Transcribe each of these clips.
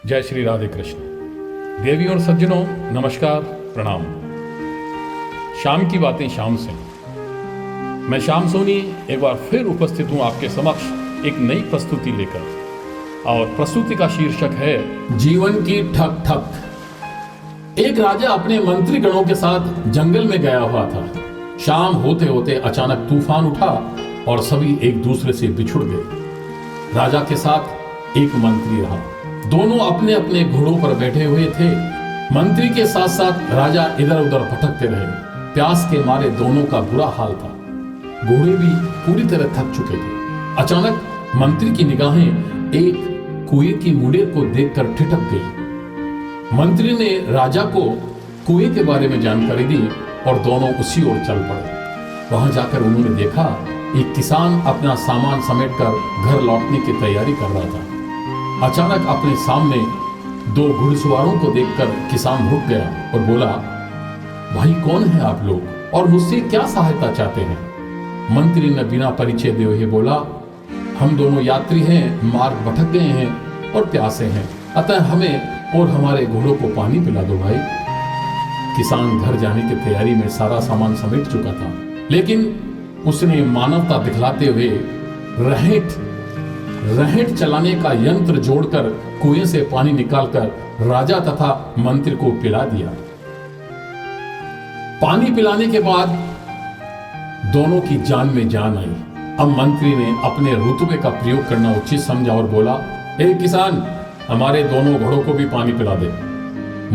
जय श्री राधे कृष्ण। देवी और सज्जनों, नमस्कार, प्रणाम। शाम की बातें शाम से। मैं श्याम सोनी एक बार फिर उपस्थित हूं आपके समक्ष एक नई प्रस्तुति लेकर, और प्रस्तुति का शीर्षक है जीवन की ठक ठक। एक राजा अपने मंत्रीगणों के साथ जंगल में गया हुआ था। शाम होते होते अचानक तूफान उठा और सभी एक दूसरे से बिछुड़ गए। राजा के साथ एक मंत्री रहा। दोनों अपने अपने घोड़ों पर बैठे हुए थे। मंत्री के साथ साथ राजा इधर उधर भटकते रहे। प्यास के मारे दोनों का बुरा हाल था। घोड़े भी पूरी तरह थक चुके थे। अचानक मंत्री की निगाहें एक कुएं की मुड़ेर को देखकर ठिठक गई। मंत्री ने राजा को कुएं के बारे में जानकारी दी और दोनों उसी ओर चल पड़े। वहां जाकर उन्होंने देखा एक किसान अपना सामान समेटकर घर लौटने की तैयारी कर रहा था। अचानक अपने सामने दो घुड़सवारों को देखकर किसान रुक गया और बोला, भाई कौन है आप लोग और मुझसे क्या सहायता चाहते हैं? मंत्री ने बिना परिचय दिए हुए बोला, हम दोनों यात्री हैं, मार्ग भटक गए हैं और प्यासे हैं, अतः हमें और हमारे घोड़ों को पानी पिला दो भाई। किसान घर जाने की तैयारी में सारा सामान समेट चुका था, लेकिन उसने मानवता दिखलाते हुए रहेट चलाने का यंत्र जोड़कर कुएं से पानी निकालकर राजा तथा मंत्री को पिला दिया। पानी पिलाने के बाद दोनों की जान में जान आई। अब मंत्री ने अपने रुतबे का प्रयोग करना उचित समझा और बोला, ए किसान, हमारे दोनों घोड़ों को भी पानी पिला दे।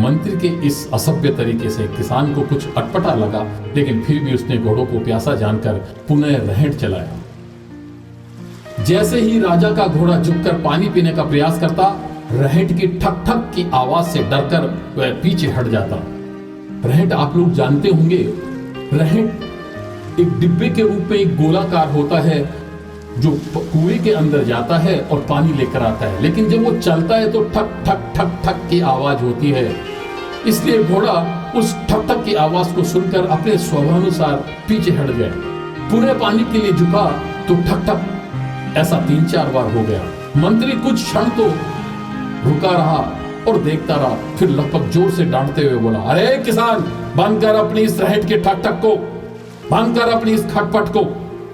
मंत्री के इस असभ्य तरीके से किसान को कुछ अटपटा लगा, लेकिन फिर भी उसने घोड़ों को प्यासा जानकर पुनः रहेट चलाया। जैसे ही राजा का घोड़ा झुककर पानी पीने का प्रयास करता, रहेट की ठक ठक की आवाज से डरकर वह पीछे हट जाता। रहेट आप लोग जानते होंगे, रहेट एक डिब्बे के रूप में एक गोलाकार होता है जो कुएं के अंदर जाता है और पानी लेकर आता है, लेकिन जब वो चलता है तो ठक ठक ठक ठक की आवाज होती है। इसलिए घोड़ा उस ठक ठक की आवाज को सुनकर अपने स्वभावानुसार पीछे हट गया। पूरे पानी के लिए झुका तो ठक ठक ऐसा 3-4 बार हो गया। मंत्री कुछ क्षण तो रुका रहा और देखता रहा, फिर लगभग जोर से डांटते हुए बोला, अरे किसान, बंद कर अपनी इस रहेट के ठक ठक को, बंद कर अपनी इस खटपट को,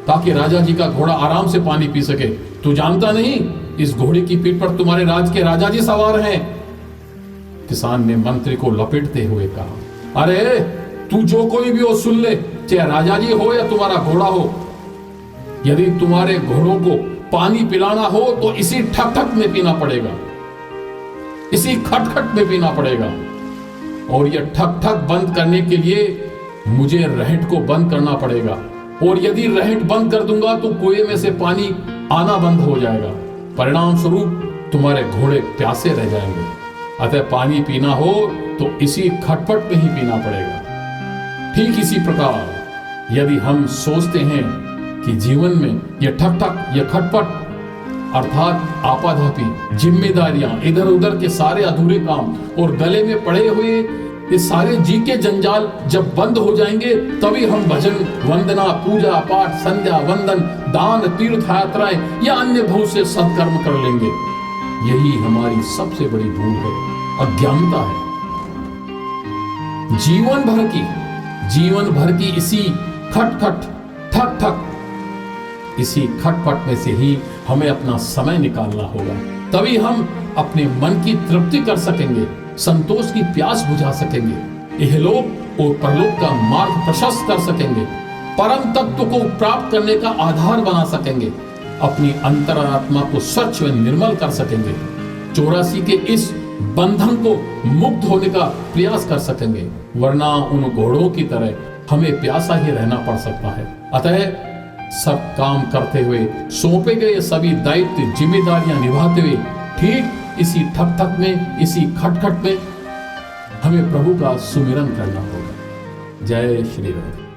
ताकि राजा जी का घोड़ा आराम से पानी पी सके। तू जानता नहीं, इस घोड़े की पीठ पर तुम्हारे राज के राजा जी सवार हैं। किसान ने मंत्री को लपेटते हुए कहा, अरे तू जो कोई भी हो सुन ले, चाहे राजा जी हो या तुम्हारा घोड़ा हो, यदि तुम्हारे घोड़ों को पानी पिलाना हो तो इसी ठक ठक में पीना पड़ेगा, इसी खटखट में पीना पड़ेगा। और यह ठक ठक बंद करने के लिए मुझे रहेट को बंद करना पड़ेगा, और यदि रहेट बंद कर दूंगा तो कुएं में से पानी आना बंद हो जाएगा। परिणाम स्वरूप तुम्हारे घोड़े प्यासे रह जाएंगे। अतः पानी पीना हो तो इसी खटपट में ही पीना पड़ेगा। ठीक इसी प्रकार यदि हम सोचते हैं कि जीवन में यह ठक ठक, यह खटपट अर्थात आपाधापी जिम्मेदारियां, इधर उधर के सारे अधूरे काम और गले में पड़े हुए ये सारे जी के जंजाल जब बंद हो जाएंगे, तभी हम भजन, वंदना, पूजा पाठ, संध्या वंदन, दान, तीर्थ यात्राएं या अन्य बहुत से सत्कर्म कर लेंगे। यही हमारी सबसे बड़ी भूल है, अज्ञानता है। जीवन भर की इसी खटखट, ठक ठक, इसी खटपट में से ही हमें अपना समय निकालना होगा। तभी हम अपने मन की तृप्ति कर सकेंगे, संतोष की प्यास बुझा सकेंगे, इहलोक और परलोक का मार्ग प्रशस्त कर सकेंगे, परम तत्व को प्राप्त करने का आधार बना सकेंगे, अपनी अंतरात्मा को स्वच्छ व निर्मल कर सकेंगे, 84 के इस बंधन को मुक्त होने का प्रयास कर सकेंगे। वरना उन घोड़ों की तरह हमें प्यासा ही रहना पड़ सकता है। अतः सब काम करते हुए, सौंपे गए सभी दायित्व जिम्मेदारियां निभाते हुए, ठीक इसी ठक ठक में, इसी खटखट में हमें प्रभु का सुमिरन करना होगा। जय श्री राम।